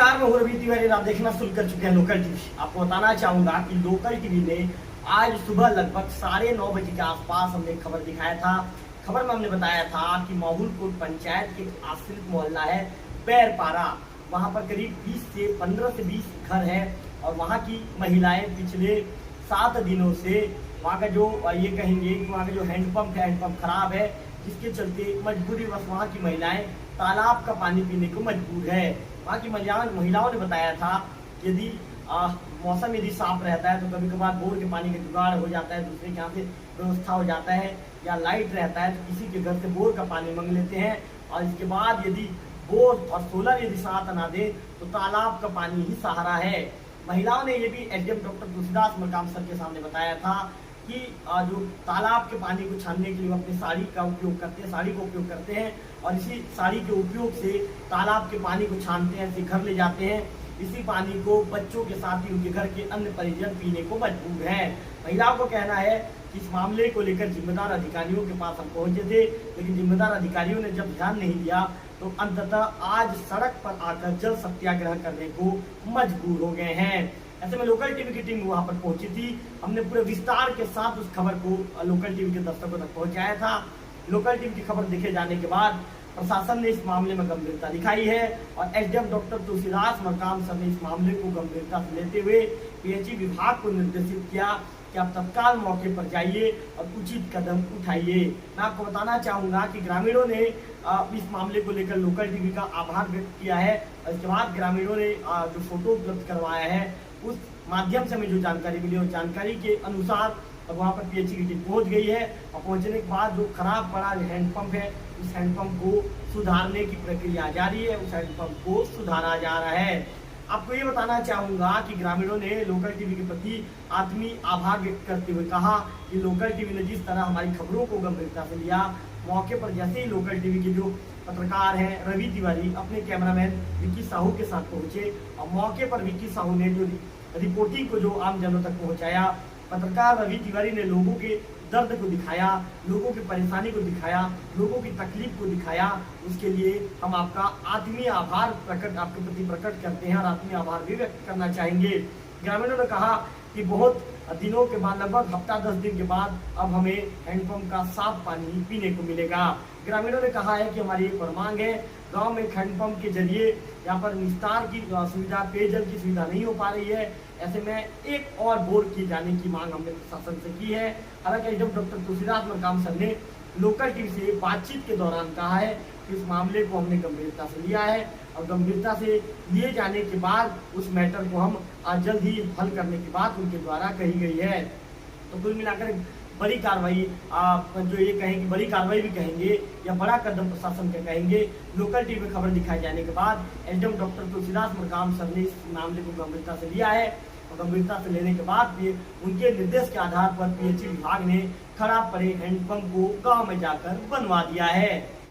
नमस्कार, मैं रवि तिवारी। आप देखना शुरू कर चुके हैं लोकल टीवी। आपको बताना चाहूंगा कि लोकल टीवी ने आज सुबह लगभग 9:30 के आसपास हमने खबर दिखाया था। खबर में हमने बताया था कि माहौलकोट पंचायत के आश्रित मोहल्ला है पैरपारा, वहां पर करीब 15 से 20 घर है और वहां की महिलाएं पिछले 7 दिनों से वहां का जो ये कहेंगे कि वहां का जो हैंडपंप खराब है, जिसके चलते मजबूरी बस वहां की महिलाएं तालाब का पानी पीने को मजबूर है। वहाँ की महिलाओं ने बताया था यदि मौसम यदि साफ रहता है तो कभी कभार बोर के पानी का जुगाड़ हो जाता है, दूसरे के यहाँ से व्यवस्था हो जाता है, या लाइट रहता है तो किसी के घर से बोर का पानी मांग लेते हैं, और इसके बाद यदि बोर और सोलर यदि साथ ना दे तो तालाब का पानी ही सहारा है। महिलाओं ने ये भी SDM doctor Tulsidas Markam sir के सामने बताया था कि जो तालाब के पानी को छानने के लिए वो अपनी साड़ी का उपयोग करते हैं, साड़ी का उपयोग करते हैं और इसी साड़ी के उपयोग से तालाब के पानी को छानते हैं, इसे घर ले जाते हैं। इसी पानी को बच्चों के साथ ही उनके घर के अन्य परिजन पीने को मजबूर हैं। महिलाओं को कहना है कि इस मामले को लेकर जिम्मेदार अधिकारियों के पास हम पहुंचे थे, लेकिन जिम्मेदार अधिकारियों ने जब ध्यान नहीं दिया तो अंततः आज सड़क पर आकर जल सत्याग्रह करने को मजबूर हो गए हैं। ऐसे में लोकल टीवी की टीम वहां पर पहुंची थी। हमने पूरे विस्तार के साथ उस खबर को लोकल टीवी के दर्शकों तक पहुंचाया था। लोकल टीवी की खबर देखे जाने के बाद प्रशासन ने इस मामले में गंभीरता दिखाई है और SDM doctor Tulsidas Markam sir ने इस मामले को गंभीरता से लेते हुए पीएचई विभाग को निर्देशित किया कि आप तत्काल मौके पर जाइए और उचित कदम उठाइए। मैं आपको बताना चाहूंगा कि ग्रामीणों ने इस मामले को लेकर लोकल टीवी का आभार व्यक्त किया है और इसके बाद ग्रामीणों ने जो फोटो उपलब्ध करवाया है उस माध्यम से हमें जो जानकारी मिली और जानकारी के अनुसार अब वहाँ पर पीएचई की टीम पहुंच गई है और पहुंचने के बाद जो खराब पड़ा हैंडपंप है उस हैंडपंप को सुधारने की प्रक्रिया जारी है, उस हैंडपंप को सुधारा जा रहा है। आपको ये बताना चाहूंगा कि ग्रामीणों ने लोकल टीवी के प्रति आत्मीय आभार व्यक्त करते हुए कहा कि लोकल टीवी ने जिस तरह हमारी खबरों को गंभीरता से लिया, मौके पर जैसे ही लोकल टीवी के जो पत्रकार हैं रवि तिवारी अपने कैमरामैन विक्की साहू के साथ पहुंचे और मौके पर विक्की साहू ने जो रिपोर्टिंग को जो आम जनों तक पहुंचाया, पत्रकार रवि तिवारी ने लोगों के दर्द को दिखाया, लोगों की परेशानी को दिखाया, लोगों की तकलीफ को दिखाया। उसके लिए हम आपका आत्मीय आभार आपके प्रति प्रकट करते हैं और आत्मीय आभार भी व्यक्त करना चाहेंगे। ग्रामीणों ने कहा कि बहुत दिनों के बाद, लगभग हफ्ता 10 दिन के बाद अब हमें हैंडपंप का साफ पानी पीने को मिलेगा। ग्रामीणों ने कहा है कि हमारी एक और मांग है, गांव में हैंडपंप के जरिए यहाँ पर निस्तार की सुविधा, पेयजल की सुविधा नहीं हो पा रही है। ऐसे में एक और बोर किए जाने की मांग हमने प्रशासन से की है। हालांकि SDM doctor Tulsidas Markam sir ने लोकल टीवी से बातचीत के दौरान कहा है कि इस मामले को हमने गंभीरता से लिया है और गंभीरता से लिए जाने के बाद उस मैटर को हम जल्द ही हल करने की बात उनके द्वारा कही गई है। तो कुल मिलाकर बड़ी कार्रवाई, जो ये कहेंगे बड़ी कार्रवाई भी कहेंगे या बड़ा कदम प्रशासन के कहेंगे, लोकल टीवी में खबर दिखाए जाने के बाद SDM doctor Tulsidas Markam sir ने इस मामले को गंभीरता से लिया है और गंभीरता से लेने के बाद भी उनके निर्देश के आधार पर पीएचई विभाग ने खराब पड़े हैंडपंप को गांव में जाकर बनवा दिया है।